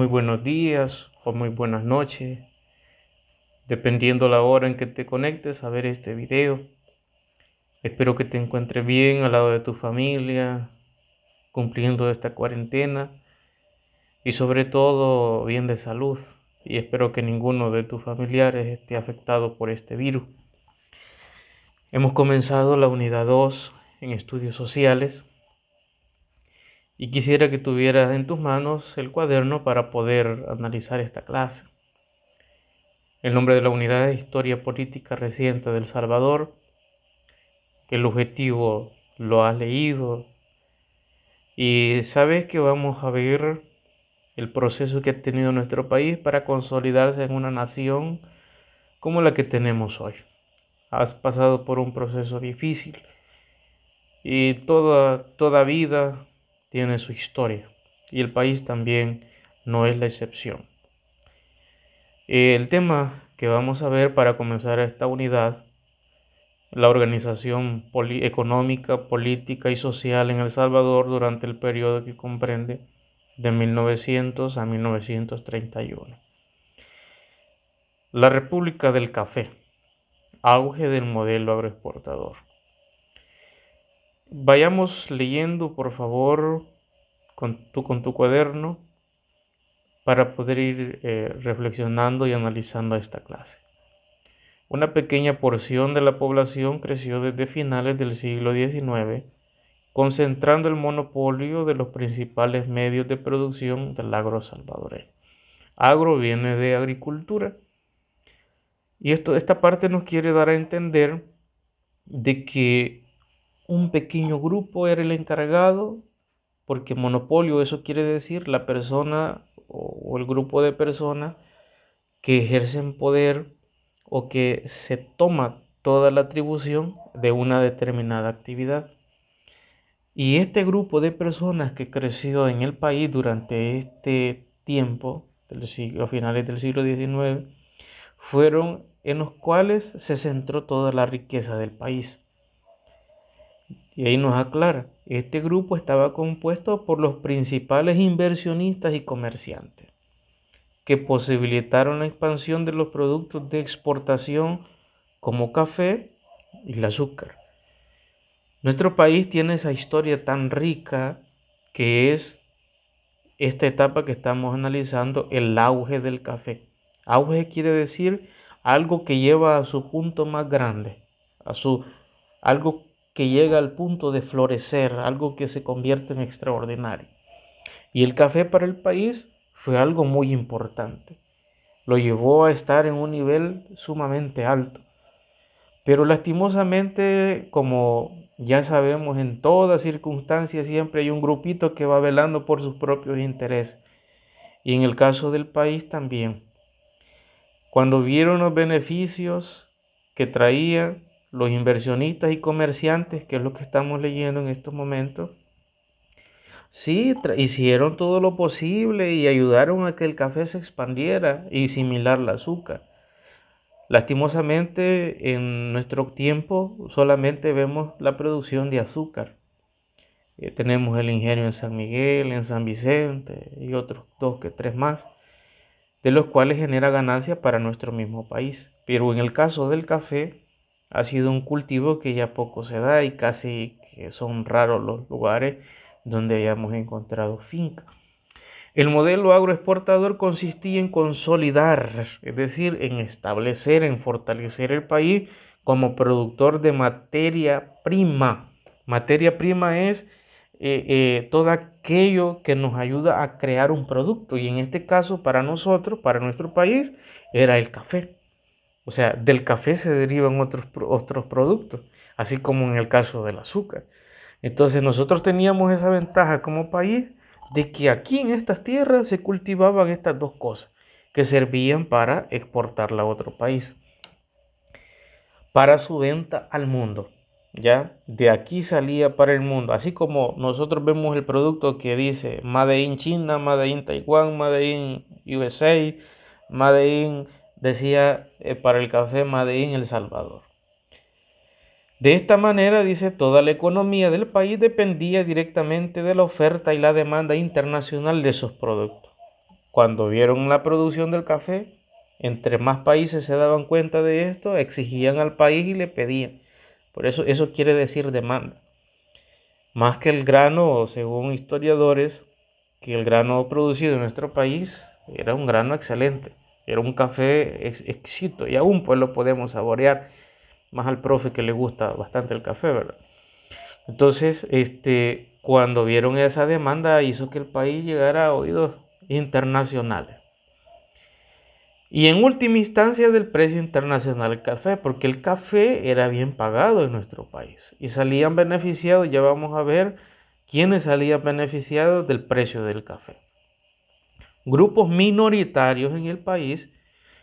muy buenos días o muy buenas noches, dependiendo la hora en que te conectes a ver este video. Espero que te encuentres bien al lado de tu familia, cumpliendo esta cuarentena y sobre todo bien de salud. Y espero que ninguno de tus familiares esté afectado por este virus. Hemos comenzado la unidad 2 en estudios sociales y quisiera que tuvieras en tus manos el cuaderno para poder analizar esta clase. El nombre de la unidad es Historia Política Reciente de El Salvador. El objetivo lo has leído y sabes que vamos a ver el proceso que ha tenido nuestro país para consolidarse en una nación como la que tenemos hoy. Has pasado por un proceso difícil y toda vida tiene su historia y el país también no es la excepción. El tema que vamos a ver para comenzar esta unidad: la organización económica, política y social en El Salvador durante el periodo que comprende de 1900 a 1931. La República del Café, auge del modelo agroexportador. Vayamos leyendo, por favor, con tu cuaderno para poder ir reflexionando y analizando esta clase. Una pequeña porción de la población creció desde finales del siglo XIX, concentrando el monopolio de los principales medios de producción del agro salvadoreño. Agro viene de agricultura, y esta parte nos quiere dar a entender de que un pequeño grupo era el encargado, porque monopolio, eso quiere decir la persona o el grupo de personas que ejercen poder o que se toma toda la atribución de una determinada actividad. Y este grupo de personas que creció en el país durante este tiempo, a finales del siglo XIX, fueron en los cuales se centró toda la riqueza del país. Y ahí nos aclara, este grupo estaba compuesto por los principales inversionistas y comerciantes, que posibilitaron la expansión de los productos de exportación como café y el azúcar. Nuestro país tiene esa historia tan rica que es esta etapa que estamos analizando, el auge del café. Auge quiere decir algo que lleva a su punto más grande, algo que llega al punto de florecer, algo que se convierte en extraordinario. Y el café para el país fue algo muy importante. Lo llevó a estar en un nivel sumamente alto. Pero lastimosamente, como ya sabemos, en todas circunstancias siempre hay un grupito que va velando por sus propios intereses. Y en el caso del país también. Cuando vieron los beneficios que traían los inversionistas y comerciantes, que es lo que estamos leyendo en estos momentos, sí, hicieron todo lo posible y ayudaron a que el café se expandiera, y similar al azúcar. Lastimosamente, en nuestro tiempo solamente vemos la producción de azúcar. Tenemos el ingenio en San Miguel, en San Vicente y otros 2 que 3 más, de los cuales genera ganancia para nuestro mismo país. Pero en el caso del café, ha sido un cultivo que ya poco se da y casi que son raros los lugares donde hayamos encontrado fincas. El modelo agroexportador consistía en consolidar, es decir, en establecer, en fortalecer el país como productor de materia prima. Materia prima es todo aquello que nos ayuda a crear un producto, y en este caso para nosotros, para nuestro país, era el café. O sea, del café se derivan otros productos, así como en el caso del azúcar. Entonces nosotros teníamos esa ventaja como país de que aquí en estas tierras se cultivaban estas dos cosas que servían para exportarla a otro país, para su venta al mundo. Ya de aquí salía para el mundo, así como nosotros vemos el producto que dice Made in China, Made in Taiwán, Made in USA, Made in, decía para el café, Made in El Salvador. De esta manera, dice, toda la economía del país dependía directamente de la oferta y la demanda internacional de esos productos. Cuando vieron la producción del café, entre más países se daban cuenta de esto, exigían al país y le pedían. Por eso quiere decir demanda. Más que el grano, según historiadores, que el grano producido en nuestro país era un grano excelente, era un café exquisito y aún pues lo podemos saborear, más al profe que le gusta bastante el café, ¿verdad? Entonces, cuando vieron esa demanda hizo que el país llegara a oídos internacionales. Y en última instancia del precio internacional del café, porque el café era bien pagado en nuestro país y salían beneficiados, ya vamos a ver quiénes salían beneficiados del precio del café. Grupos minoritarios en el país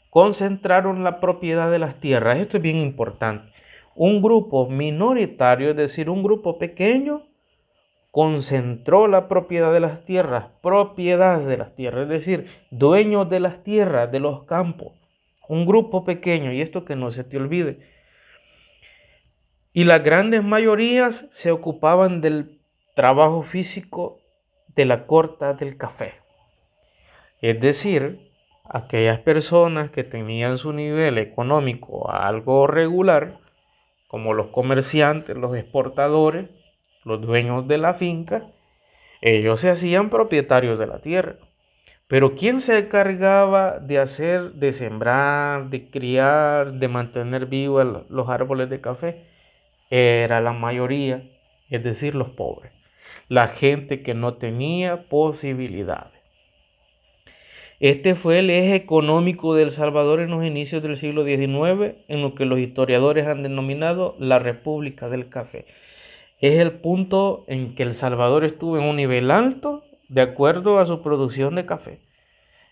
concentraron la propiedad de las tierras. Esto es bien importante. Un grupo minoritario, es decir, un grupo pequeño, concentró la propiedad de las tierras, es decir, dueños de las tierras, de los campos. Un grupo pequeño, y esto que no se te olvide. Y las grandes mayorías se ocupaban del trabajo físico de la corta del café. Es decir, aquellas personas que tenían su nivel económico algo regular, como los comerciantes, los exportadores, los dueños de la finca, ellos se hacían propietarios de la tierra. Pero ¿quién se encargaba de hacer, de sembrar, de criar, de mantener vivos los árboles de café? Era la mayoría, es decir, los pobres, la gente que no tenía posibilidades. Este fue el eje económico de El Salvador en los inicios del siglo XIX, en lo que los historiadores han denominado la República del Café. Es el punto en que El Salvador estuvo en un nivel alto de acuerdo a su producción de café.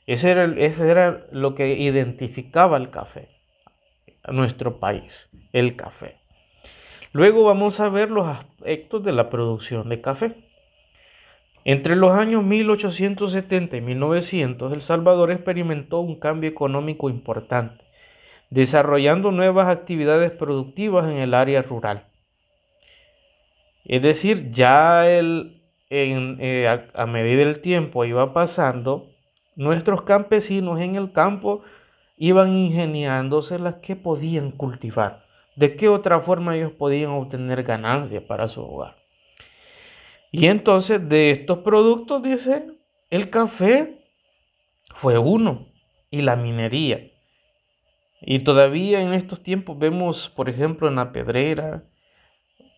Ese era lo que identificaba el café, a nuestro país, el café. Luego vamos a ver los aspectos de la producción de café. Entre los años 1870 y 1900, El Salvador experimentó un cambio económico importante, desarrollando nuevas actividades productivas en el área rural. Es decir, a medida del tiempo iba pasando, nuestros campesinos en el campo iban ingeniándose las que podían cultivar, de qué otra forma ellos podían obtener ganancias para su hogar. Y entonces de estos productos, dice, el café fue uno y la minería. Y todavía en estos tiempos vemos, por ejemplo, en la Pedrera,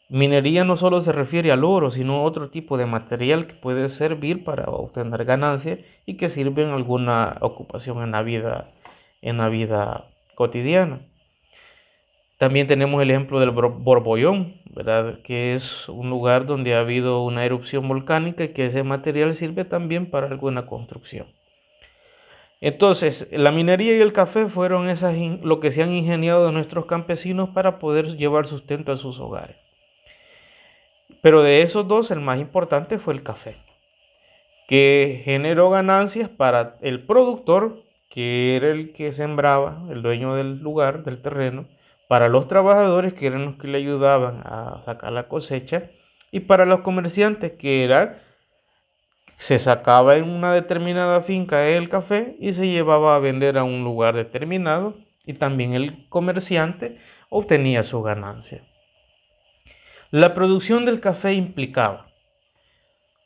minería no solo se refiere al oro, sino a otro tipo de material que puede servir para obtener ganancias y que sirve en alguna ocupación en la vida cotidiana. También tenemos el ejemplo del Borbollón, ¿verdad? Que es un lugar donde ha habido una erupción volcánica y que ese material sirve también para alguna construcción. Entonces, la minería y el café fueron lo que se han ingeniado nuestros campesinos para poder llevar sustento a sus hogares. Pero de esos dos, el más importante fue el café, que generó ganancias para el productor, que era el que sembraba, el dueño del lugar, del terreno, para los trabajadores, que eran los que le ayudaban a sacar la cosecha, y para los comerciantes, se sacaba en una determinada finca el café y se llevaba a vender a un lugar determinado, y también el comerciante obtenía su ganancia. La producción del café implicaba,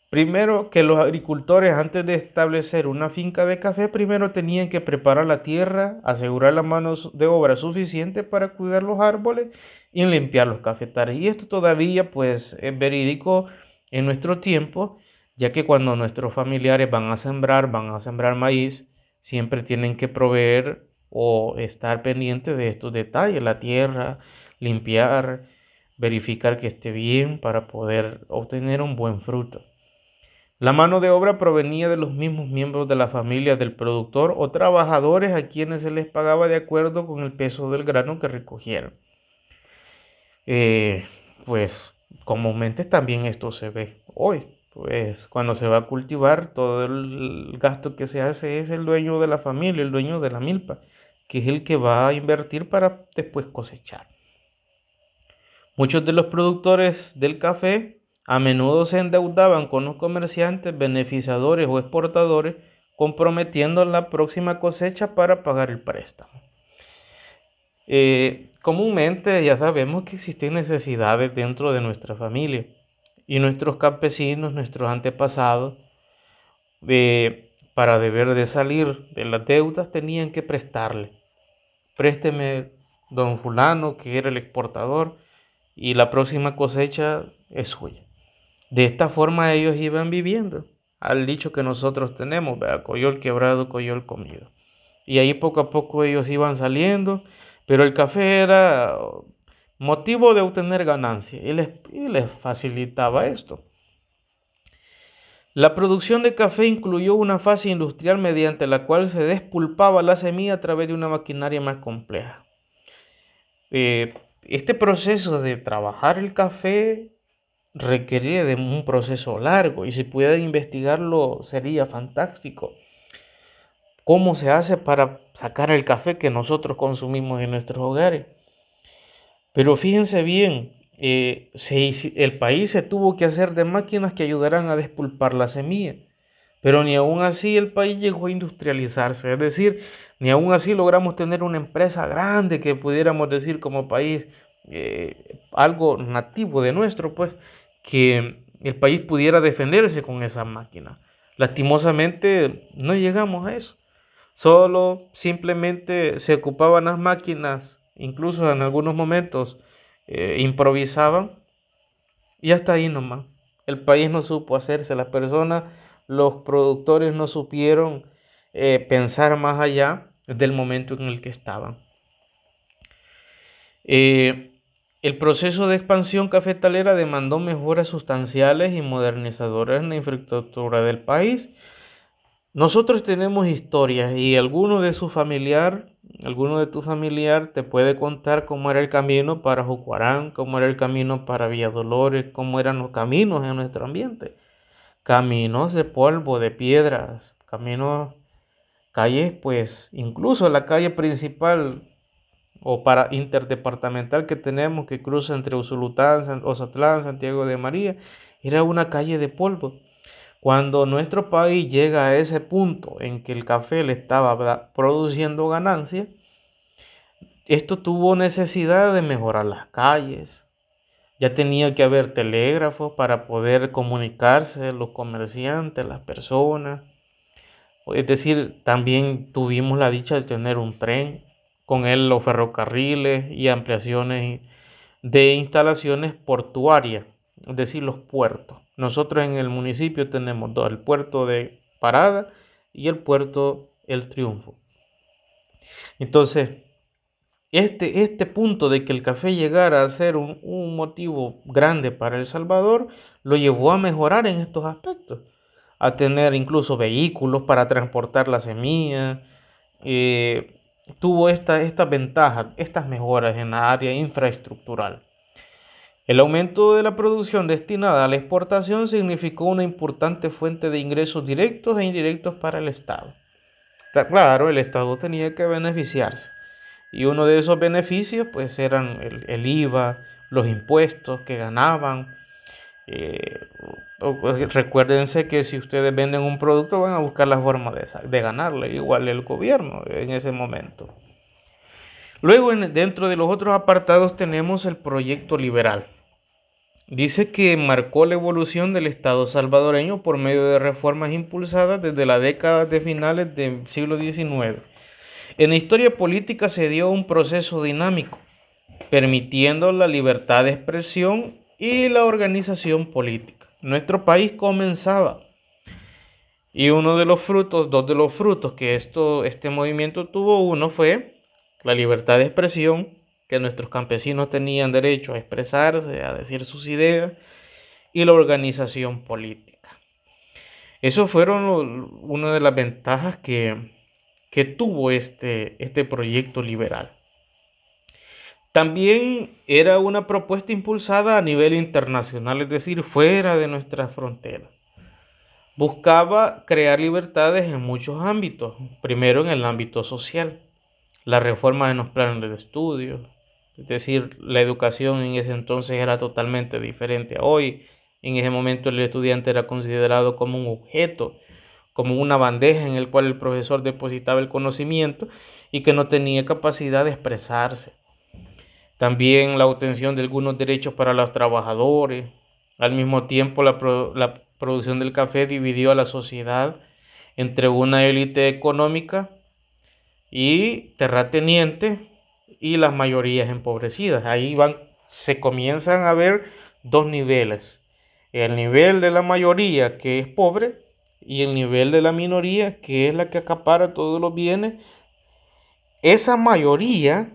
primero, que los agricultores, antes de establecer una finca de café, primero tenían que preparar la tierra, asegurar la mano de obra suficiente para cuidar los árboles y limpiar los cafetales. Y esto todavía pues es verídico en nuestro tiempo, ya que cuando nuestros familiares van a sembrar maíz, siempre tienen que proveer o estar pendientes de estos detalles, la tierra, limpiar, verificar que esté bien para poder obtener un buen fruto. La mano de obra provenía de los mismos miembros de la familia del productor o trabajadores a quienes se les pagaba de acuerdo con el peso del grano que recogieron. Pues comúnmente también esto se ve hoy. Pues cuando se va a cultivar, todo el gasto que se hace es el dueño de la familia, el dueño de la milpa, que es el que va a invertir para después cosechar. Muchos de los productores del café a menudo se endeudaban con los comerciantes, beneficiadores o exportadores comprometiendo la próxima cosecha para pagar el préstamo. Comúnmente ya sabemos que existen necesidades dentro de nuestra familia y nuestros campesinos, nuestros antepasados, para deber de salir de las deudas tenían que prestarle. Présteme, don fulano, que era el exportador, y la próxima cosecha es suya. De esta forma ellos iban viviendo, al dicho que nosotros tenemos, ¿verdad? Coyol quebrado, coyol comido. Y ahí poco a poco ellos iban saliendo, pero el café era motivo de obtener ganancia y les facilitaba esto. La producción de café incluyó una fase industrial mediante la cual se despulpaba la semilla a través de una maquinaria más compleja. Este proceso de trabajar el café requería de un proceso largo y si pudiera investigarlo sería fantástico. ¿Cómo se hace para sacar el café que nosotros consumimos en nuestros hogares? Pero fíjense bien, el país se tuvo que hacer de máquinas que ayudaran a despulpar la semilla. Pero ni aún así el país llegó a industrializarse, es decir, ni aún así logramos tener una empresa grande que pudiéramos decir como país, algo nativo de nuestro, pues, que el país pudiera defenderse con esa máquina. Lastimosamente no llegamos a eso. Solo simplemente se ocupaban las máquinas, incluso en algunos momentos improvisaban y hasta ahí nomás. El país no supo hacerse, las personas, los productores no supieron pensar más allá del momento en el que estaban. Eh, el proceso de expansión cafetalera demandó mejoras sustanciales y modernizadoras en la infraestructura del país. Nosotros tenemos historias y alguno de tu familiar te puede contar cómo era el camino para Jucuarán, cómo era el camino para Villa Dolores, cómo eran los caminos en nuestro ambiente. Caminos de polvo, de piedras, caminos, calles, pues incluso la calle principal o para interdepartamental que tenemos que cruza entre Usulután, Ozatlán, Santiago de María, era una calle de polvo. Cuando nuestro país llega a ese punto en que el café le estaba produciendo ganancias, esto tuvo necesidad de mejorar las calles. Ya tenía que haber telégrafos para poder comunicarse los comerciantes, las personas. Es decir, también tuvimos la dicha de tener un tren, con él los ferrocarriles y ampliaciones de instalaciones portuarias, es decir, los puertos. Nosotros en el municipio tenemos dos, el puerto de Parada y el puerto El Triunfo. Entonces, este punto de que el café llegara a ser un motivo grande para El Salvador, lo llevó a mejorar en estos aspectos, a tener incluso vehículos para transportar la semilla, tuvo estas ventajas, estas mejoras en la área infraestructural. El aumento de la producción destinada a la exportación significó una importante fuente de ingresos directos e indirectos para el Estado. Está claro, el Estado tenía que beneficiarse y uno de esos beneficios pues eran el IVA, los impuestos que ganaban. eh, Recuérdense que si ustedes venden un producto van a buscar la forma de ganarle, igual el gobierno en ese momento. Luego dentro de los otros apartados tenemos el proyecto liberal. Dice que marcó la evolución del Estado salvadoreño por medio de reformas impulsadas desde la década de finales del siglo XIX. En la historia política se dio un proceso dinámico, permitiendo la libertad de expresión y la organización política. Nuestro país comenzaba y dos de los frutos que este movimiento tuvo, uno fue la libertad de expresión, que nuestros campesinos tenían derecho a expresarse, a decir sus ideas, y la organización política. Eso fueron una de las ventajas que tuvo este proyecto liberal. También era una propuesta impulsada a nivel internacional, es decir, fuera de nuestras fronteras. Buscaba crear libertades en muchos ámbitos, primero en el ámbito social, la reforma en los planes de estudio, es decir, la educación en ese entonces era totalmente diferente a hoy. En ese momento el estudiante era considerado como un objeto, como una bandeja en el cual el profesor depositaba el conocimiento y que no tenía capacidad de expresarse. También la obtención de algunos derechos para los trabajadores. Al mismo tiempo, la producción del café dividió a la sociedad entre una élite económica y terrateniente y las mayorías empobrecidas. Ahí se comienzan a ver dos niveles: el nivel de la mayoría, que es pobre, y el nivel de la minoría, que es la que acapara todos los bienes. Esa mayoría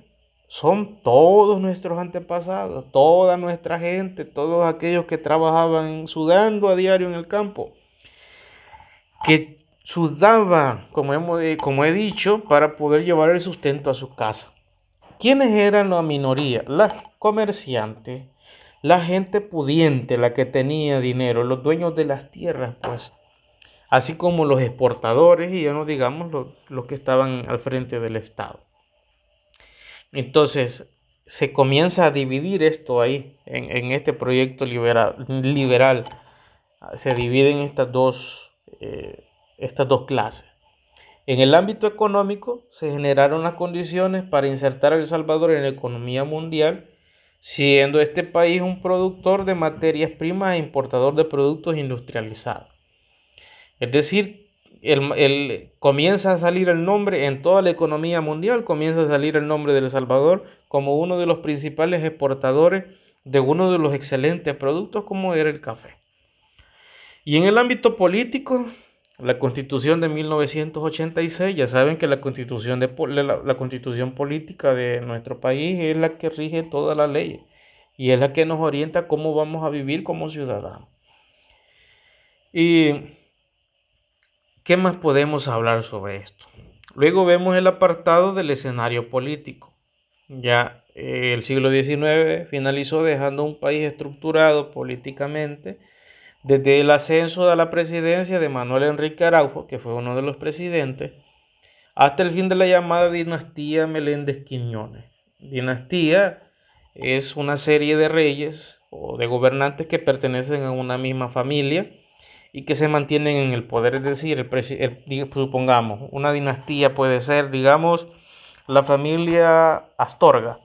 son todos nuestros antepasados, toda nuestra gente, todos aquellos que trabajaban sudando a diario en el campo, que sudaban, como he dicho, para poder llevar el sustento a su casa. ¿Quiénes eran la minoría? Las comerciantes, la gente pudiente, la que tenía dinero, los dueños de las tierras, pues, así como los exportadores y ya no digamos los que estaban al frente del Estado. Entonces, se comienza a dividir esto ahí, en este proyecto liberal. Se dividen estas dos clases. En el ámbito económico, se generaron las condiciones para insertar a El Salvador en la economía mundial, siendo este país un productor de materias primas e importador de productos industrializados. Es decir, comienza a salir el nombre en toda la economía mundial, comienza a salir el nombre de El Salvador como uno de los principales exportadores de uno de los excelentes productos como era el café. Y en el ámbito político, la Constitución de 1986, ya saben que la constitución política de nuestro país es la que rige todas las leyes y es la que nos orienta cómo vamos a vivir como ciudadanos. ¿Y qué más podemos hablar sobre esto? Luego vemos el apartado del escenario político. Ya el siglo XIX finalizó dejando un país estructurado políticamente desde el ascenso a la presidencia de Manuel Enrique Araujo, que fue uno de los presidentes, hasta el fin de la llamada dinastía Meléndez Quiñones. Dinastía es una serie de reyes o de gobernantes que pertenecen a una misma familia y que se mantienen en el poder. Es decir, supongamos, una dinastía puede ser, digamos, la familia Astorga.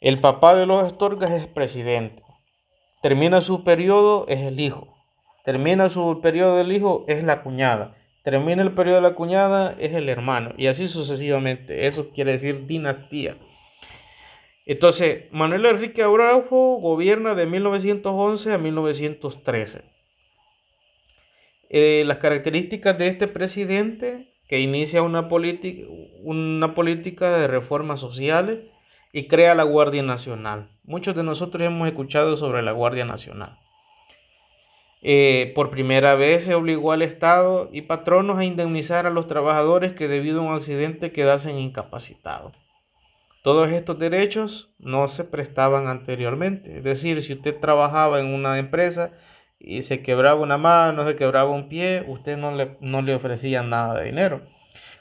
El papá de los Astorgas es presidente. Termina su periodo, es el hijo. Termina su periodo del hijo, es la cuñada. Termina el periodo de la cuñada, es el hermano. Y así sucesivamente. Eso quiere decir dinastía. Entonces, Manuel Enrique Araujo gobierna de 1911 a 1913. Las características de este presidente, que inicia una política de reformas sociales y crea la Guardia Nacional. Muchos de nosotros hemos escuchado sobre la Guardia Nacional. Por primera vez se obligó al Estado y patronos a indemnizar a los trabajadores que debido a un accidente quedasen incapacitados. Todos estos derechos no se prestaban anteriormente. Es decir, si usted trabajaba en una empresa y se quebraba una mano, se quebraba un pie, usted no le ofrecían nada de dinero.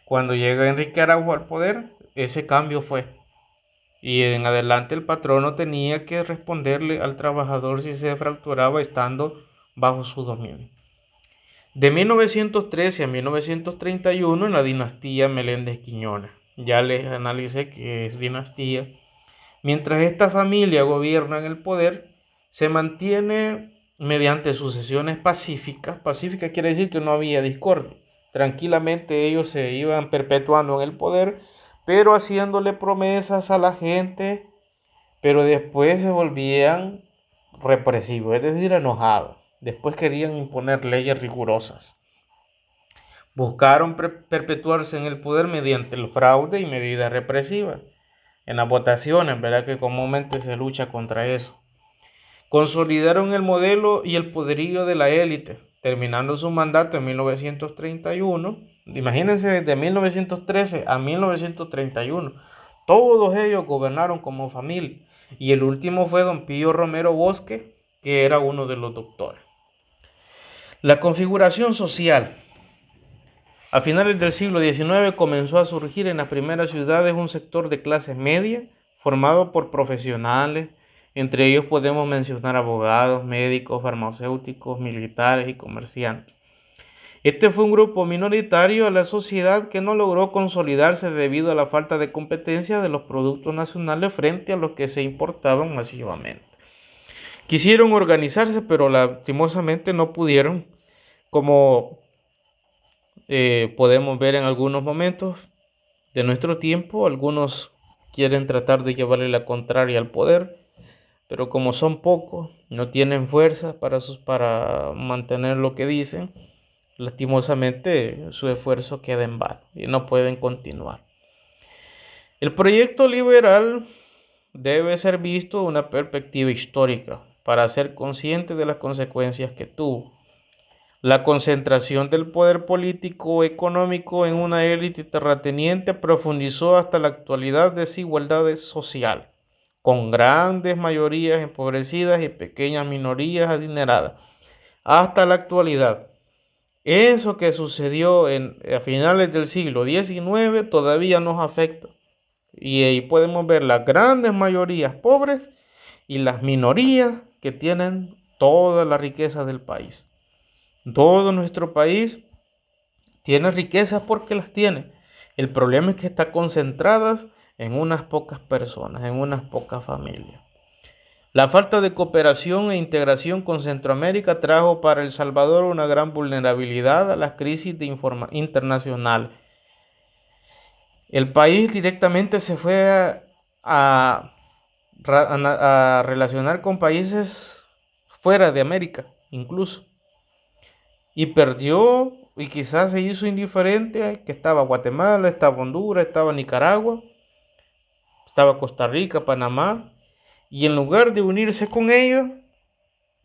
Cuando llega Enrique Araujo al poder, ese cambio fue. Y en adelante el patrono tenía que responderle al trabajador si se fracturaba estando bajo su dominio. De 1913 a 1931 en la dinastía Meléndez Quiñones. Ya les analicé qué es dinastía. Mientras esta familia gobierna en el poder, se mantiene mediante sucesiones pacíficas. Pacífica quiere decir que no había discordia. Tranquilamente ellos se iban perpetuando en el poder, pero haciéndole promesas a la gente, pero después se volvían represivos, es decir, enojados. Después querían imponer leyes rigurosas. Buscaron perpetuarse en el poder mediante el fraude y medidas represivas. En las votaciones, ¿verdad? Que comúnmente se lucha contra eso. Consolidaron el modelo y el poderío de la élite, terminando su mandato en 1931. Imagínense, desde 1913 a 1931. Todos ellos gobernaron como familia. Y el último fue don Pío Romero Bosque, que era uno de los doctores. La configuración social. A finales del siglo XIX comenzó a surgir en las primeras ciudades un sector de clase media formado por profesionales. Entre ellos podemos mencionar abogados, médicos, farmacéuticos, militares y comerciantes. Este fue un grupo minoritario a la sociedad que no logró consolidarse debido a la falta de competencia de los productos nacionales frente a los que se importaban masivamente. Quisieron organizarse, pero lastimosamente no pudieron, como podemos ver en algunos momentos de nuestro tiempo. Algunos quieren tratar de llevarle la contraria al poder, pero como son pocos, no tienen fuerza para mantener lo que dicen, lastimosamente su esfuerzo queda en vano y no pueden continuar. El proyecto liberal debe ser visto en una perspectiva histórica para ser consciente de las consecuencias que tuvo. La concentración del poder político económico en una élite terrateniente profundizó hasta la actualidad desigualdades social, con grandes mayorías empobrecidas y pequeñas minorías adineradas. Hasta la actualidad, eso que sucedió a finales del siglo XIX todavía nos afecta. Y ahí podemos ver las grandes mayorías pobres y las minorías que tienen toda la riqueza del país. Todo nuestro país tiene riquezas porque las tiene. El problema es que están concentradas en unas pocas personas, en unas pocas familias. La falta de cooperación e integración con Centroamérica trajo para El Salvador una gran vulnerabilidad a las crisis internacionales. El país directamente se fue a relacionar con países fuera de América, incluso. Y perdió, y quizás se hizo indiferente, que estaba Guatemala, estaba Honduras, estaba Nicaragua, estaba Costa Rica, Panamá, y en lugar de unirse con ellos,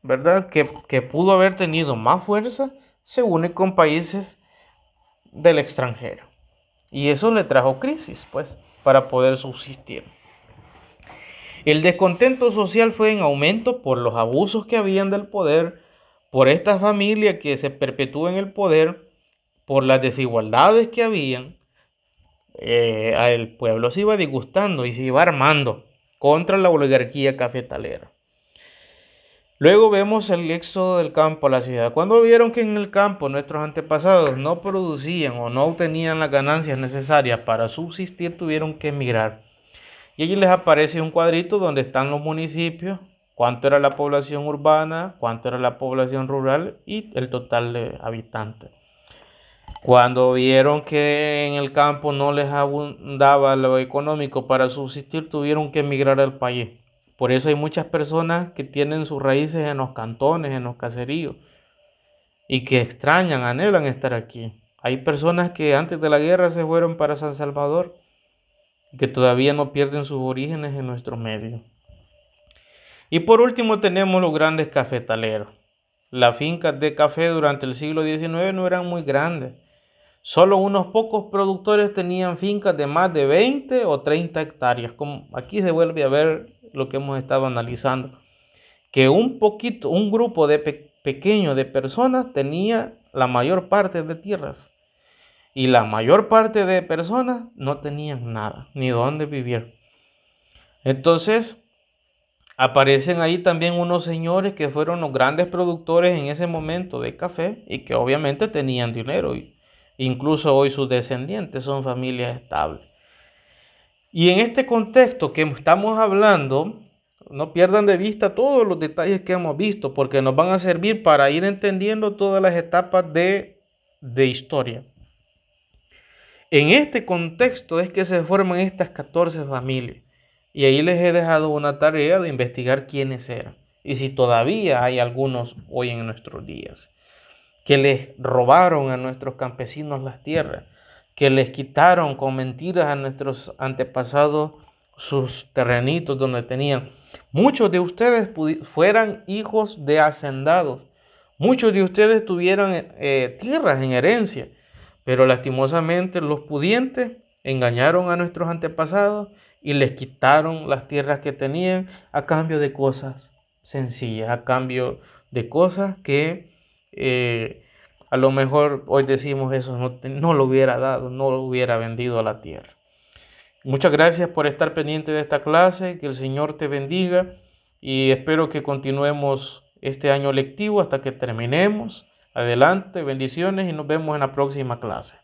¿verdad? Que pudo haber tenido más fuerza, se une con países del extranjero. Y eso le trajo crisis, pues, para poder subsistir. El descontento social fue en aumento por los abusos que habían del poder, por esta familia que se perpetúa en el poder, por las desigualdades que habían. El pueblo se iba disgustando y se iba armando contra la oligarquía cafetalera. Luego vemos el éxodo del campo a la ciudad. Cuando vieron que en el campo nuestros antepasados no producían o no obtenían las ganancias necesarias para subsistir, tuvieron que emigrar. Y allí les aparece un cuadrito donde están los municipios, cuánto era la población urbana, cuánto era la población rural y el total de habitantes. Cuando vieron que en el campo no les abundaba lo económico para subsistir, tuvieron que emigrar al país. Por eso hay muchas personas que tienen sus raíces en los cantones, en los caseríos, y que extrañan, anhelan estar aquí. Hay personas que antes de la guerra se fueron para San Salvador y que todavía no pierden sus orígenes en nuestros medios. Y por último tenemos los grandes cafetaleros. Las fincas de café durante el siglo XIX no eran muy grandes. Solo unos pocos productores tenían fincas de más de 20 o 30 hectáreas. Como aquí se vuelve a ver lo que hemos estado analizando, que un grupo pequeño de personas tenía la mayor parte de tierras y la mayor parte de personas no tenían nada, ni dónde vivir. Entonces aparecen ahí también unos señores que fueron los grandes productores en ese momento de café y que obviamente tenían dinero, y incluso hoy sus descendientes son familias estables. Y en este contexto que estamos hablando, no pierdan de vista todos los detalles que hemos visto, porque nos van a servir para ir entendiendo todas las etapas de historia. En este contexto es que se forman estas 14 familias. Y ahí les he dejado una tarea de investigar quiénes eran. Y si todavía hay algunos hoy en nuestros días que les robaron a nuestros campesinos las tierras, que les quitaron con mentiras a nuestros antepasados sus terrenitos donde tenían. Muchos de ustedes fueran hijos de hacendados. Muchos de ustedes tuvieran tierras en herencia, pero lastimosamente los pudientes engañaron a nuestros antepasados y les quitaron las tierras que tenían a cambio de cosas sencillas, a cambio de cosas que a lo mejor hoy decimos eso, no lo hubiera dado, no lo hubiera vendido a la tierra. Muchas gracias por estar pendiente de esta clase, que el Señor te bendiga y espero que continuemos este año lectivo hasta que terminemos. Adelante, bendiciones y nos vemos en la próxima clase.